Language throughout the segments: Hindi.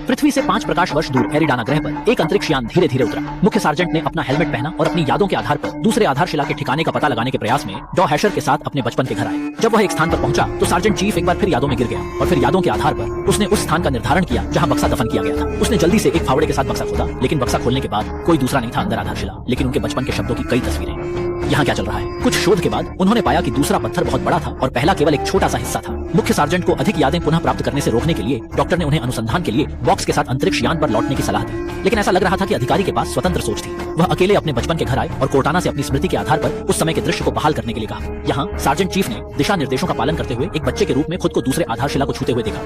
पृथ्वी से 5 प्रकाश वर्ष दूर एरिडाना ग्रह पर एक अंतरिक्ष यान धीरे धीरे उतरा। मुख्य सार्जेंट ने अपना हेलमेट पहना और अपनी यादों के आधार पर दूसरे आधारशिला के ठिकाने का पता लगाने के प्रयास में डॉ हैशर के साथ अपने बचपन के घर आए। जब वह एक स्थान पर पहुंचा तो सार्जेंट चीफ एक बार फिर यादों में गिर गया और फिर यादों के आधार पर उसने उस स्थान का निर्धारण किया जहां बक्सा दफन किया गया था। उसने जल्दी से एक फावड़े के साथ बक्सा खोदा, लेकिन बक्सा खोलने के बाद कोई दूसरा नहीं था अंदर आधारशिला, लेकिन उनके बचपन के शब्दों की कई तस्वीरें। यहाँ क्या चल रहा है? कुछ शोध के बाद उन्होंने पाया कि दूसरा पत्थर बहुत बड़ा था और पहला केवल एक छोटा सा हिस्सा था। मुख्य सार्जेंट को अधिक यादें पुनः प्राप्त करने से रोकने के लिए डॉक्टर ने उन्हें अनुसंधान के लिए बॉक्स के साथ अंतरिक्ष यान पर लौटने की सलाह दी, लेकिन ऐसा लग रहा था कि अधिकारी के पास स्वतंत्र सोच थी। वह अकेले अपने बचपन के घर आए और कोर्टाना से अपनी स्मृति के आधार पर उस समय के दृश्य को बहाल करने के लिए कहा। यहाँ सार्जेंट चीफ ने दिशा निर्देशों का पालन करते हुए एक बच्चे के रूप में खुद को दूसरे आधारशिला को छूते हुए देखा।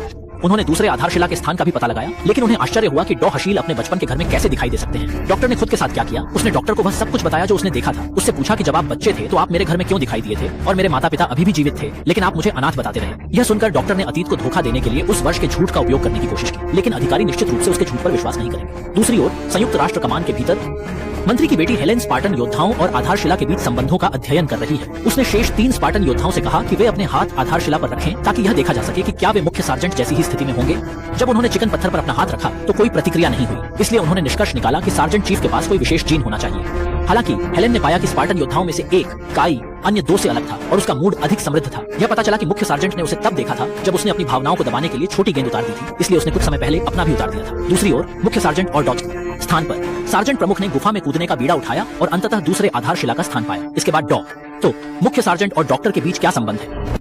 उन्होंने दूसरे आधारशिला के स्थान का भी पता लगाया, लेकिन उन्हें आश्चर्य हुआ कि डॉ हशील अपने बचपन के घर में कैसे दिखाई दे सकते हैं। डॉक्टर ने खुद के साथ क्या किया? उसने डॉक्टर को वह सब कुछ बताया जो उसने देखा था। उससे पूछा कि जब आप बच्चे थे तो आप मेरे घर में क्यों दिखाई दिए थे और मेरे माता पिता अभी भी जीवित थे, लेकिन आप मुझे अनाथ बताते रहे। यह सुनकर डॉक्टर ने अतीत को धोखा देने के लिए उस वर्ष के झूठ का उपयोग करने की कोशिश की, लेकिन अधिकारी निश्चित रूप से उसके झूठ पर विश्वास नहीं करेंगे। दूसरी ओर संयुक्त राष्ट्र कमान के भीतर मंत्री की बेटी हेलेन स्पार्टन योद्धाओं और आधारशिला के बीच संबंधों का अध्ययन कर रही है। उसने शेष 3 स्पार्टन योद्धाओं से कहा कि वे अपने हाथ आधारशिला पर रखें ताकि यह देखा जा सके कि क्या वे मुख्य सार्जेंट जैसी ही स्थिति में होंगे। जब उन्होंने चिकन पत्थर पर अपना हाथ रखा तो कोई प्रतिक्रिया नहीं हुई, इसलिए उन्होंने निष्कर्ष निकाला कि सार्जेंट चीफ के पास कोई विशेष जीन होना चाहिए। हालांकि हेलेन ने पाया कि स्पार्टन योद्धाओं में से एक काई अन्य 2 से अलग था और उसका मूड अधिक समृद्ध था। यह पता चला कि मुख्य सार्जेंट ने उसे तब देखा था जब उसने अपनी भावनाओं को दबाने के लिए छोटी गेंद उतार दी थी, इसलिए उसने कुछ समय पहले अपना भी उतार दिया था। दूसरी ओर मुख्य सार्जेंट और डॉक्टर स्थान पर सार्जेंट प्रमुख ने गुफा में कूदने का बीड़ा उठाया और अंततः दूसरे आधारशिला का स्थान पाया। इसके बाद डॉ। तो मुख्य सार्जेंट और डॉक्टर के बीच क्या संबंध है?